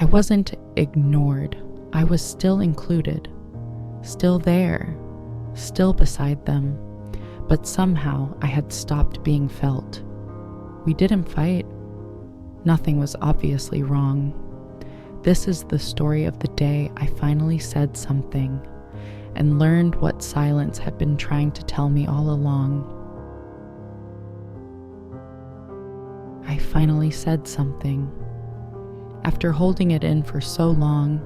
I wasn't ignored. I was still included, still there, still beside them, but somehow I had stopped being felt. We didn't fight. Nothing was obviously wrong. This is the story of the day I finally said something and learned what silence had been trying to tell me all along. I finally said something. After holding it in for so long,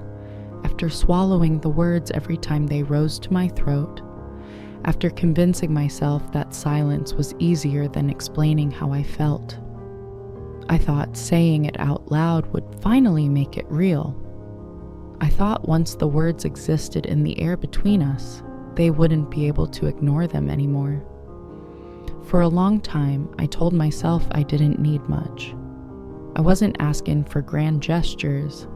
after swallowing the words every time they rose to my throat, after convincing myself that silence was easier than explaining how I felt, I thought saying it out loud would finally make it real. I thought once the words existed in the air between us, they wouldn't be able to ignore them anymore. For a long time, I told myself I didn't need much. I wasn't asking for grand gestures.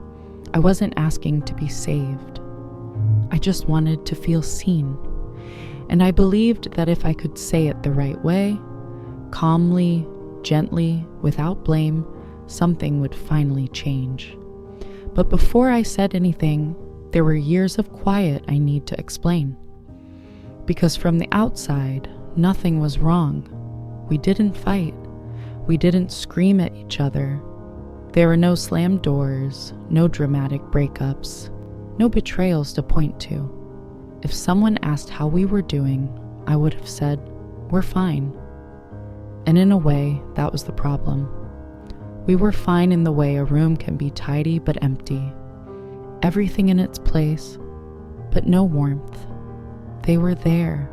I wasn't asking to be saved. I just wanted to feel seen. And I believed that if I could say it the right way, calmly, gently, without blame, something would finally change. But before I said anything, there were years of quiet I need to explain. Because from the outside, nothing was wrong. We didn't fight. We didn't scream at each other. There were no slammed doors, no dramatic breakups, no betrayals to point to. If someone asked how we were doing, I would have said, "We're fine." And in a way, that was the problem. We were fine in the way a room can be tidy but empty. Everything in its place, but no warmth. They were there,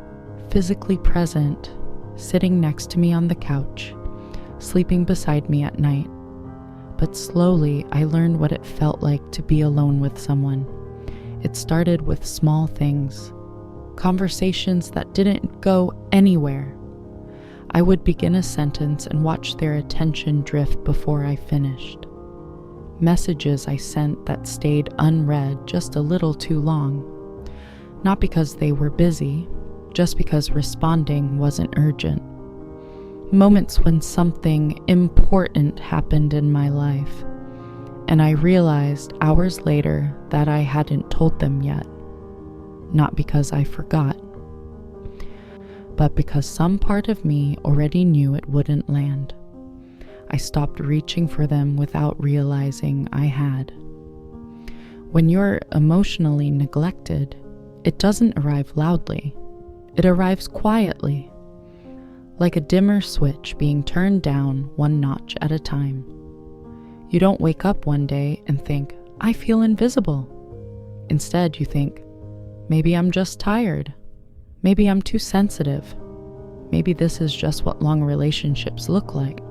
physically present, sitting next to me on the couch, sleeping beside me at night. But slowly, I learned what it felt like to be alone with someone. It started with small things, conversations that didn't go anywhere. I would begin a sentence and watch their attention drift before I finished. Messages I sent that stayed unread just a little too long. Not because they were busy, just because responding wasn't urgent. Moments when something important happened in my life, and I realized hours later that I hadn't told them yet. Not because I forgot, but because some part of me already knew it wouldn't land. I stopped reaching for them without realizing I had. When you're emotionally neglected, it doesn't arrive loudly. It arrives quietly, like a dimmer switch being turned down one notch at a time. You don't wake up one day and think, "I feel invisible." Instead, you think, "Maybe I'm just tired. Maybe I'm too sensitive. Maybe this is just what long relationships look like."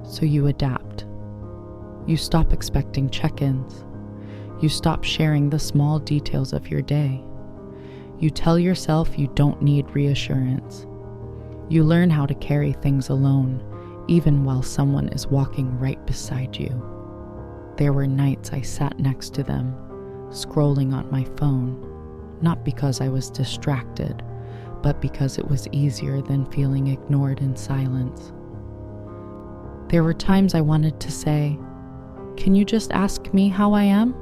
So you adapt. You stop expecting check-ins. You stop sharing the small details of your day. You tell yourself you don't need reassurance. You learn how to carry things alone, even while someone is walking right beside you. There were nights I sat next to them, scrolling on my phone, not because I was distracted, but because it was easier than feeling ignored in silence. There were times I wanted to say, "Can you just ask me how I am?"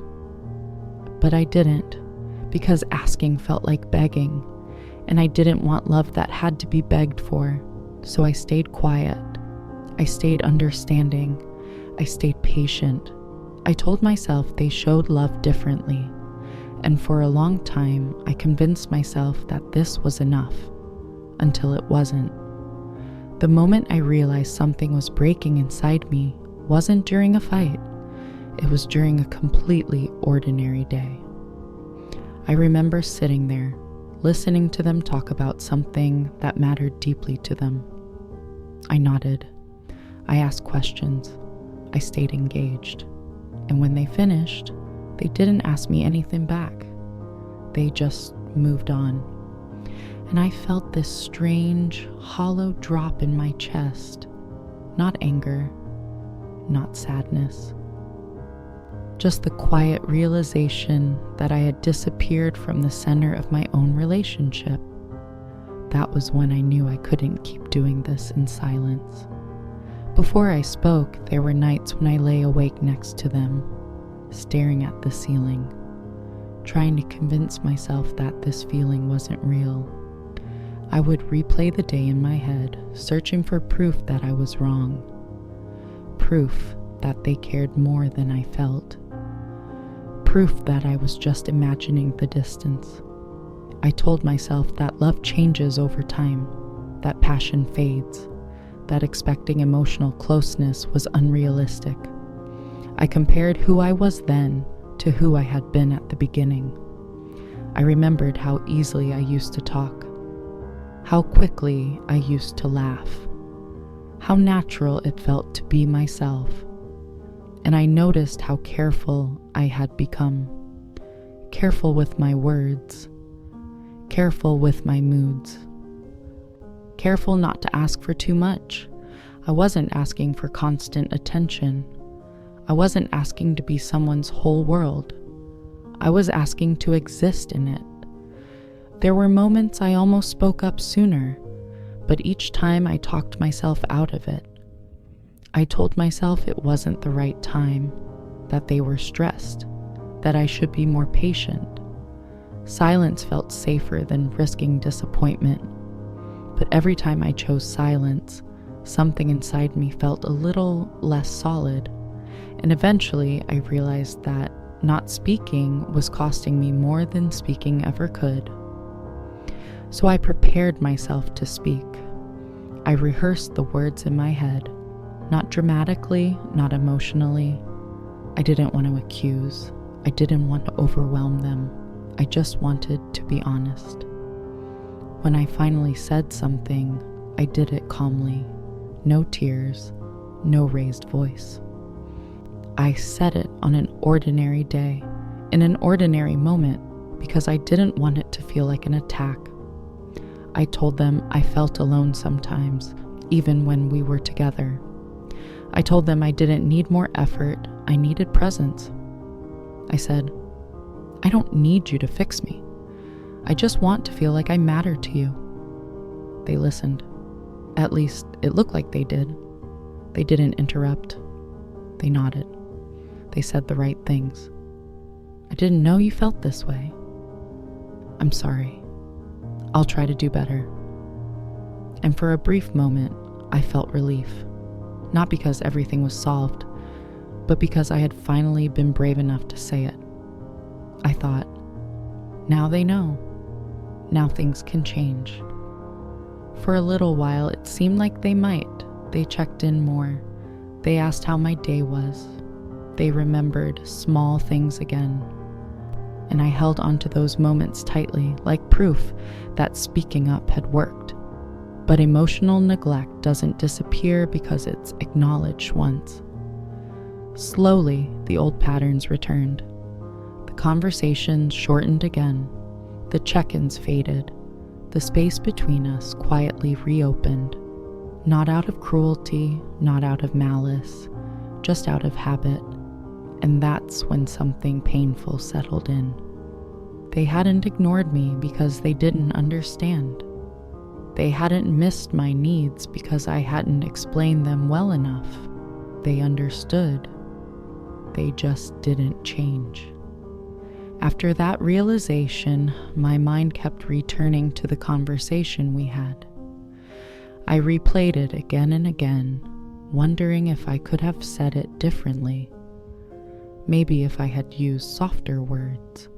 But I didn't, because asking felt like begging, and I didn't want love that had to be begged for, so I stayed quiet. I stayed understanding. I stayed patient. I told myself they showed love differently, and for a long time I convinced myself that this was enough, until it wasn't. The moment I realized something was breaking inside me wasn't during a fight. It was during a completely ordinary day. I remember sitting there, listening to them talk about something that mattered deeply to them. I nodded. I asked questions. I stayed engaged. And when they finished, they didn't ask me anything back. They just moved on. And I felt this strange, hollow drop in my chest. Not anger, not sadness. Just the quiet realization that I had disappeared from the center of my own relationship. That was when I knew I couldn't keep doing this in silence. Before I spoke, there were nights when I lay awake next to them, staring at the ceiling, trying to convince myself that this feeling wasn't real. I would replay the day in my head, searching for proof that I was wrong. Proof that they cared more than I felt. Proof that I was just imagining the distance. I told myself that love changes over time, that passion fades, that expecting emotional closeness was unrealistic. I compared who I was then to who I had been at the beginning. I remembered how easily I used to talk, how quickly I used to laugh, how natural it felt to be myself. And I noticed how careful I had become. Careful with my words. Careful with my moods. Careful not to ask for too much. I wasn't asking for constant attention. I wasn't asking to be someone's whole world. I was asking to exist in it. There were moments I almost spoke up sooner, but each time I talked myself out of it. I told myself it wasn't the right time, that they were stressed, that I should be more patient. Silence felt safer than risking disappointment, but every time I chose silence, something inside me felt a little less solid, and eventually I realized that not speaking was costing me more than speaking ever could. So I prepared myself to speak. I rehearsed the words in my head, not dramatically, not emotionally. I didn't want to accuse. I didn't want to overwhelm them. I just wanted to be honest. When I finally said something, I did it calmly. No tears, no raised voice. I said it on an ordinary day, in an ordinary moment, because I didn't want it to feel like an attack. I told them I felt alone sometimes, even when we were together. I told them I didn't need more effort, I needed presence. I said, I don't need you to fix me. I just want to feel like I matter to you. They listened. At least, it looked like they did. They didn't interrupt. They nodded. They said the right things. I didn't know you felt this way. I'm sorry. I'll try to do better. And for a brief moment, I felt relief. Not because everything was solved, but because I had finally been brave enough to say it. I thought, now they know. Now things can change. For a little while, it seemed like they might. They checked in more. They asked how my day was. They remembered small things again. And I held onto those moments tightly, like proof that speaking up had worked. But emotional neglect doesn't disappear because it's acknowledged once. Slowly, the old patterns returned. The conversations shortened again. The check-ins faded. The space between us quietly reopened. Not out of cruelty, not out of malice, just out of habit. And that's when something painful settled in. They hadn't ignored me because they didn't understand. They hadn't missed my needs because I hadn't explained them well enough. They understood. They just didn't change. After that realization, my mind kept returning to the conversation we had. I replayed it again and again, wondering if I could have said it differently. Maybe if I had used softer words.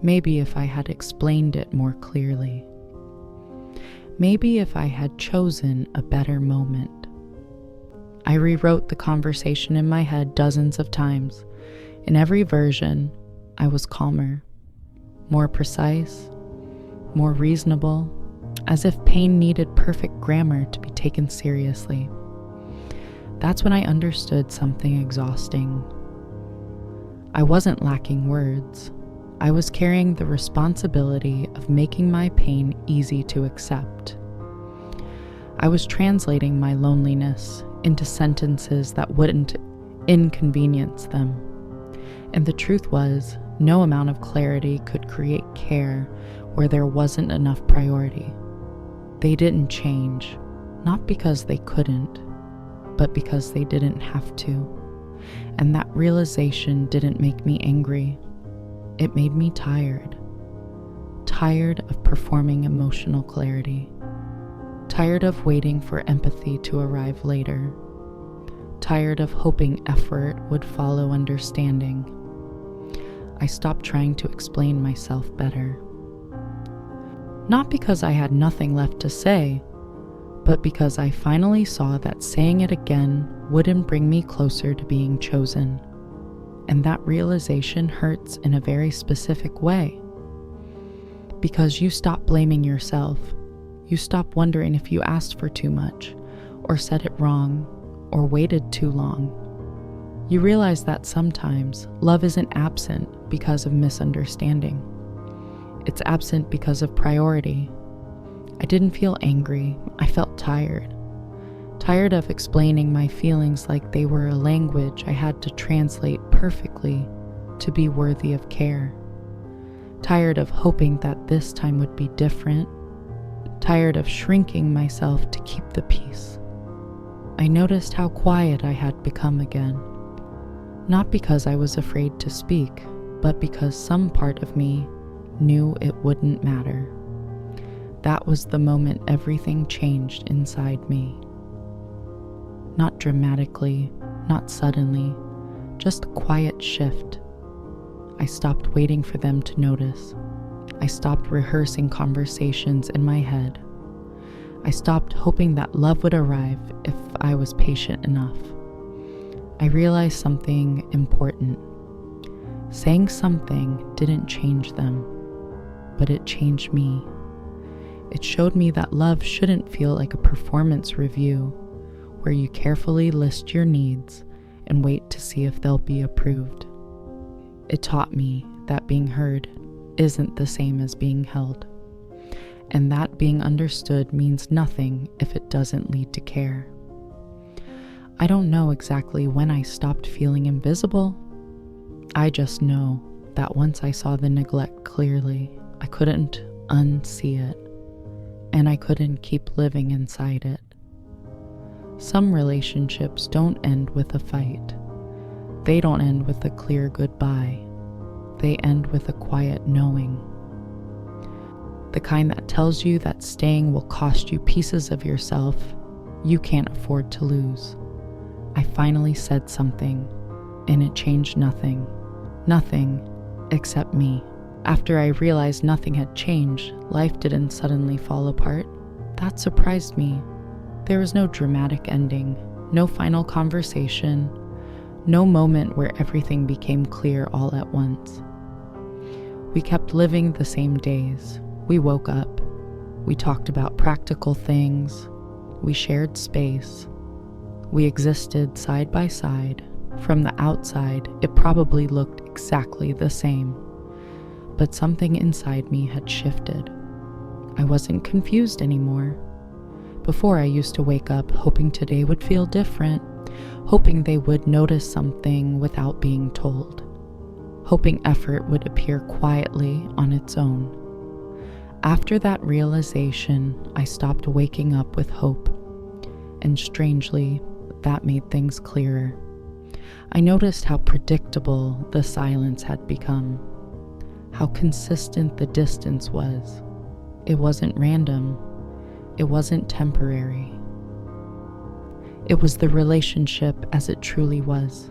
Maybe if I had explained it more clearly. Maybe if I had chosen a better moment. I rewrote the conversation in my head dozens of times. In every version, I was calmer, more precise, more reasonable, as if pain needed perfect grammar to be taken seriously. That's when I understood something exhausting. I wasn't lacking words. I was carrying the responsibility of making my pain easy to accept. I was translating my loneliness into sentences that wouldn't inconvenience them. And the truth was, no amount of clarity could create care where there wasn't enough priority. They didn't change, not because they couldn't, but because they didn't have to. And that realization didn't make me angry. It made me tired. Tired of performing emotional clarity. Tired of waiting for empathy to arrive later. Tired of hoping effort would follow understanding. I stopped trying to explain myself better. Not because I had nothing left to say, but because I finally saw that saying it again wouldn't bring me closer to being chosen. And that realization hurts in a very specific way. Because you stop blaming yourself. You stop wondering if you asked for too much, or said it wrong, or waited too long. You realize that sometimes love isn't absent because of misunderstanding. It's absent because of priority. I didn't feel angry. I felt tired. Tired of explaining my feelings like they were a language I had to translate perfectly to be worthy of care. Tired of hoping that this time would be different. Tired of shrinking myself to keep the peace. I noticed how quiet I had become again. Not because I was afraid to speak, but because some part of me knew it wouldn't matter. That was the moment everything changed inside me. Not dramatically, not suddenly, just a quiet shift. I stopped waiting for them to notice. I stopped rehearsing conversations in my head. I stopped hoping that love would arrive if I was patient enough. I realized something important. Saying something didn't change them, but it changed me. It showed me that love shouldn't feel like a performance review where you carefully list your needs and wait to see if they'll be approved. It taught me that being heard isn't the same as being held, and that being understood means nothing if it doesn't lead to care. I don't know exactly when I stopped feeling invisible. I just know that once I saw the neglect clearly, I couldn't unsee it, and I couldn't keep living inside it. Some relationships don't end with a fight. They don't end with a clear goodbye. They end with a quiet knowing. The kind that tells you that staying will cost you pieces of yourself you can't afford to lose. I finally said something, and it changed nothing. Nothing except me. After I realized nothing had changed, life didn't suddenly fall apart. That surprised me. There was no dramatic ending, no final conversation, no moment where everything became clear all at once. We kept living the same days. We woke up. We talked about practical things. We shared space. We existed side by side. From the outside, it probably looked exactly the same. But something inside me had shifted. I wasn't confused anymore. Before, I used to wake up hoping today would feel different, hoping they would notice something without being told, hoping effort would appear quietly on its own. After that realization, I stopped waking up with hope, and strangely, that made things clearer. I noticed how predictable the silence had become, how consistent the distance was. It wasn't random. It wasn't temporary. It was the relationship as it truly was.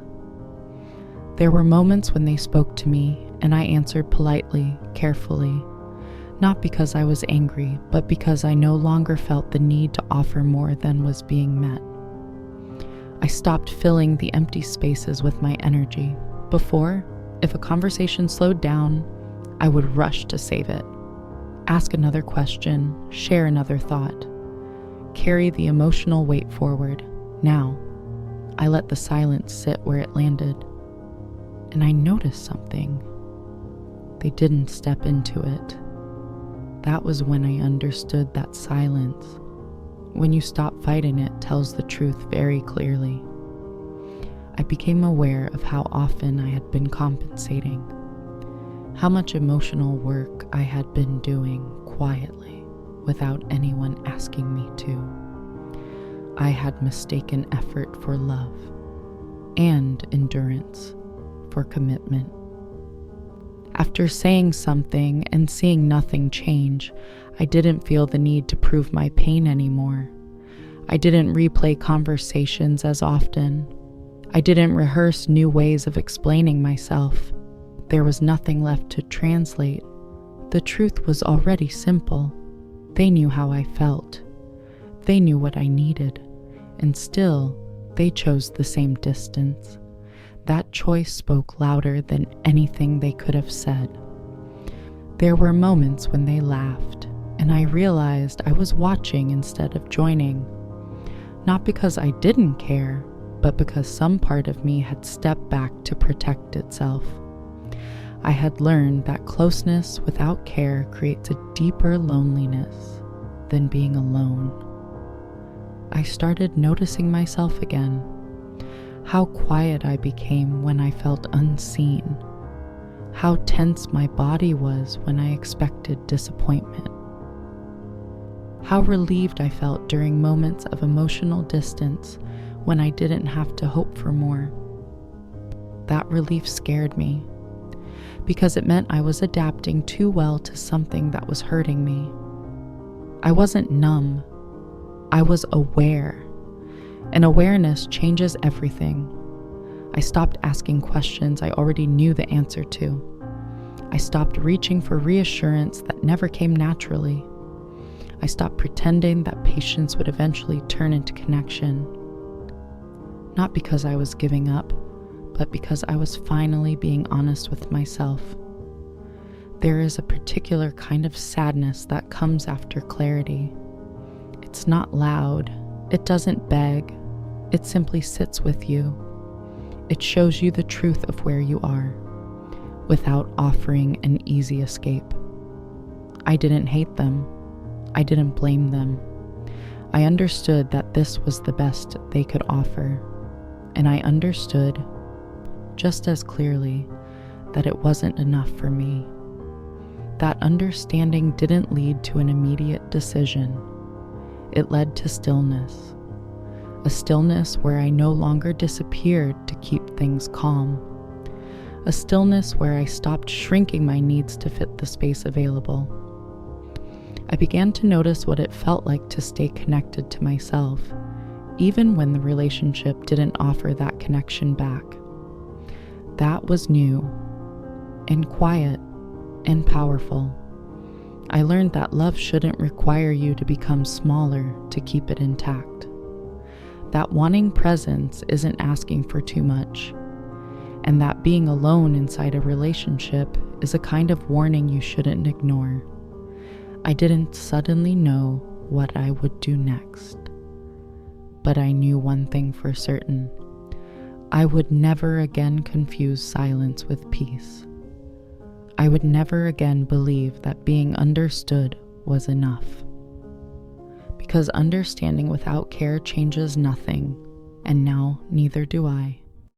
There were moments when they spoke to me, and I answered politely, carefully, not because I was angry, but because I no longer felt the need to offer more than was being met. I stopped filling the empty spaces with my energy. Before, if a conversation slowed down, I would rush to save it. Ask another question, share another thought, carry the emotional weight forward. Now, I let the silence sit where it landed, and I noticed something. They didn't step into it. That was when I understood that silence, when you stop fighting it, tells the truth very clearly. I became aware of how often I had been compensating, how much emotional work I had been doing quietly without anyone asking me to. I had mistaken effort for love. and endurance for commitment. After saying something and seeing nothing change, I didn't feel the need to prove my pain anymore. I didn't replay conversations as often. I didn't rehearse new ways of explaining myself. There was nothing left to translate. The truth was already simple. They knew how I felt. They knew what I needed. And still, they chose the same distance. That choice spoke louder than anything they could have said. There were moments when they laughed, and I realized I was watching instead of joining. Not because I didn't care, but because some part of me had stepped back to protect itself. I had learned that closeness without care creates a deeper loneliness than being alone. I started noticing myself again. How quiet I became when I felt unseen. How tense my body was when I expected disappointment. How relieved I felt during moments of emotional distance when I didn't have to hope for more. That relief scared me, because it meant I was adapting too well to something that was hurting me. I wasn't numb. I was aware. And awareness changes everything. I stopped asking questions I already knew the answer to. I stopped reaching for reassurance that never came naturally. I stopped pretending that patience would eventually turn into connection. Not because I was giving up, but because I was finally being honest with myself. There is a particular kind of sadness that comes after clarity. It's not loud. It doesn't beg. It simply sits with you. It shows you the truth of where you are, without offering an easy escape. I didn't hate them. I didn't blame them. I understood that this was the best they could offer, and I understood, just as clearly, that it wasn't enough for me. That understanding didn't lead to an immediate decision. It led to stillness. A stillness where I no longer disappeared to keep things calm. A stillness where I stopped shrinking my needs to fit the space available. I began to notice what it felt like to stay connected to myself, even when the relationship didn't offer that connection back. That was new, and quiet, and powerful. I learned that love shouldn't require you to become smaller to keep it intact. That wanting presence isn't asking for too much, and that being alone inside a relationship is a kind of warning you shouldn't ignore. I didn't suddenly know what I would do next, but I knew one thing for certain. I would never again confuse silence with peace. I would never again believe that being understood was enough. Because understanding without care changes nothing, and now neither do I.